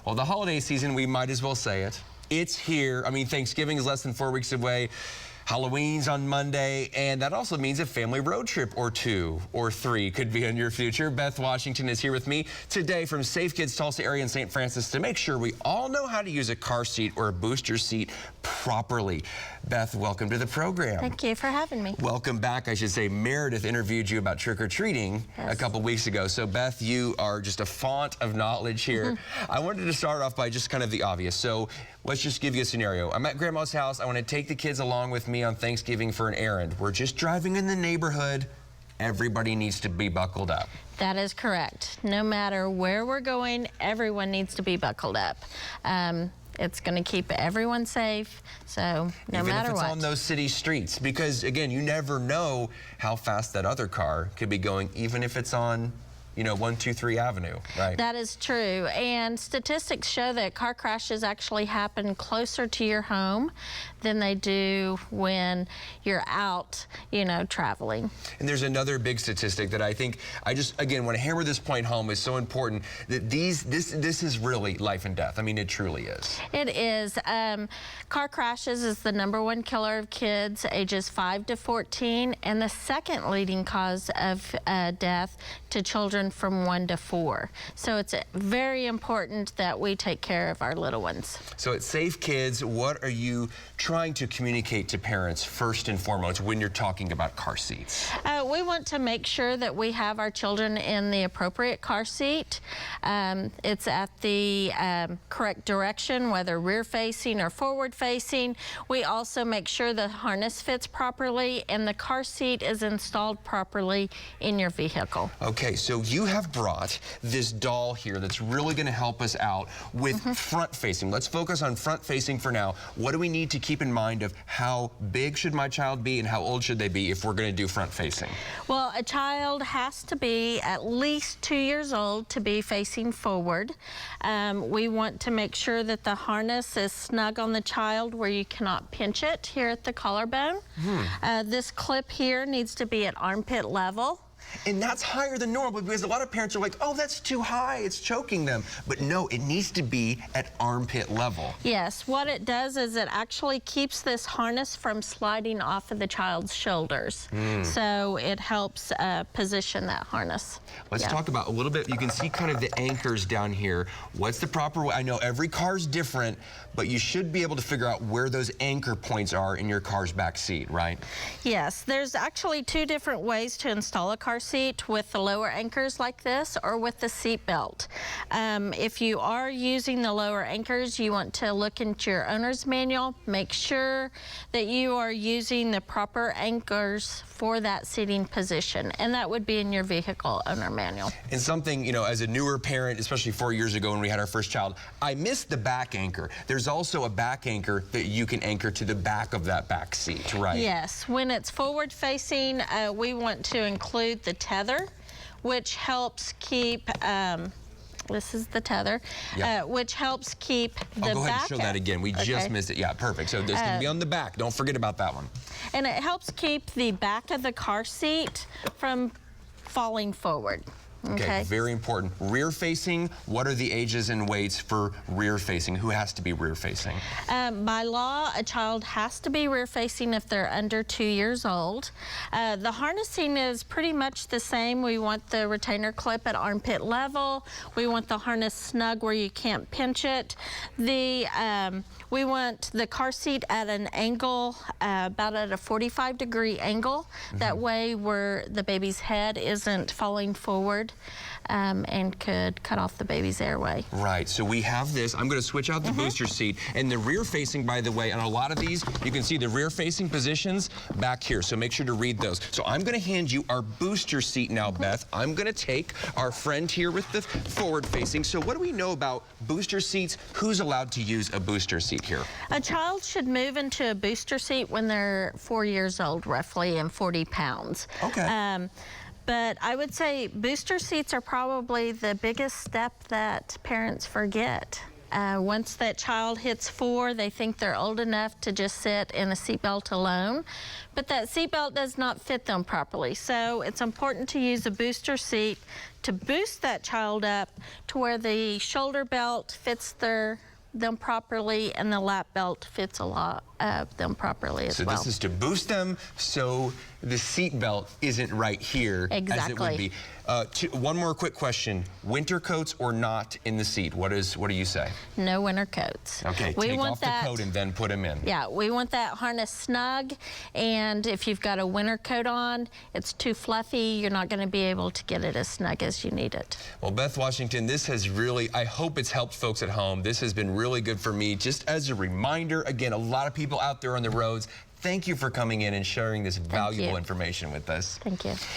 Well, the holiday season, we might as well say it. It's here. I mean, Thanksgiving is less than 4 weeks away. Halloween's on Monday, and that also means a family road trip or 2 or 3 could be in your future. Beth Washington is here with me today from Safe Kids Tulsa area in St. Francis to make sure we all know how to use a car seat or a booster seat properly. Beth, welcome to the program. Thank you for having me. Welcome back, I should say. Meredith interviewed you about trick-or-treating a couple weeks ago. So Beth, you are just a font of knowledge here. I wanted to start off by just kind of the obvious. So let's just give you a scenario. I'm at Grandma's house. I want to take the kids along with me on Thanksgiving for an errand. We're just driving in the neighborhood. Everybody needs to be buckled up. That is correct. No matter where we're going, everyone needs to be buckled up. It's going to keep everyone safe, so no matter what. Even if it's on those city streets, because again, you never know how fast that other car could be going, even if it's on, you know, 123 Avenue, right? That is true, and statistics show that car crashes actually happen closer to your home than they do when you're out, you know, traveling. And there's another big statistic that I think, I just, again, want to hammer this point home, is so important, that this is really life and death. I mean, it truly is. It is. Car crashes is the #1 killer of kids ages 5 to 14, and the second leading cause of death to children from 1 to 4. So it's very important that we take care of our little ones. So at Safe Kids, what are you trying to communicate to parents first and foremost when you're talking about car seats? We want to make sure that we have our children in the appropriate car seat. It's at the correct direction, whether rear facing or forward facing. We also make sure the harness fits properly and the car seat is installed properly in your vehicle. Okay, so you have brought this doll here that's really going to help us out with front facing. Let's focus on front facing for now. What do we need to keep in mind of how big should my child be and how old should they be if we're going to do front facing? Well, a child has to be at least 2 years old to be facing forward. We want to make sure that the harness is snug on the child where you cannot pinch it here at the collarbone. This clip here needs to be at armpit level. And that's higher than normal because a lot of parents are like, oh, that's too high, it's choking them. But no, it needs to be at armpit level. Yes, what it does is it actually keeps this harness from sliding off of the child's shoulders. So it helps position that harness. Let's talk about a little bit, you can see kind of the anchors down here. What's the proper way? I know every car's different, but you should be able to figure out where those anchor points are in your car's back seat, right? Yes, there's actually 2 different ways to install a car seat, with the lower anchors like this or with the seat belt. If you are using the lower anchors, you want to look into your owner's manual. Make sure that you are using the proper anchors for that seating position, and that would be in your vehicle owner manual. And something, you know, as a newer parent, especially 4 years ago when we had our first child, I missed the back anchor. There's also a back anchor that you can anchor to the back of that back seat, right? Yes, when it's forward facing, we want to include the tether, which helps keep, this is the tether, which helps keep the back. Go ahead and show that again. We just missed it. Yeah, perfect. So this can be on the back. Don't forget about that one. And it helps keep the back of the car seat from falling forward. Okay, very important. Rear facing, what are the ages and weights for rear facing? Who has to be rear facing? By law, a child has to be rear facing if they're under 2 years old. The harnessing is pretty much the same. We want the retainer clip at armpit level. We want the harness snug where you can't pinch it. We want the car seat at an angle, about at a 45-degree angle. That way where the baby's head isn't falling forward and could cut off the baby's airway. Right, so we have this. I'm going to switch out the booster seat. And the rear facing, by the way, on a lot of these, you can see the rear facing positions back here. So make sure to read those. So I'm going to hand you our booster seat now, Beth. I'm going to take our friend here with the forward facing. So what do we know about booster seats? Who's allowed to use a booster seat here? A child should move into a booster seat when they're 4 years old, roughly, and 40 pounds. Okay. But I would say booster seats are probably the biggest step that parents forget. Once that child hits 4, they think they're old enough to just sit in a seatbelt alone, but that seatbelt does not fit them properly. So it's important to use a booster seat to boost that child up to where the shoulder belt fits them properly and the lap belt fits a lot of them properly as well. So this is to boost them so the seat belt isn't right here as it would be. One more quick question. Winter coats or not in the seat? What do you say? No winter coats. Okay, take off the coat and then put them in. Yeah, we want that harness snug, and if you've got a winter coat on, it's too fluffy, you're not going to be able to get it as snug as you need it. Well, Beth Washington, this has really, I hope it's helped folks at home. This has been really good for me. Just as a reminder, again, a lot of people out there on the roads, thank you for coming in and sharing this valuable information with us. Thank you.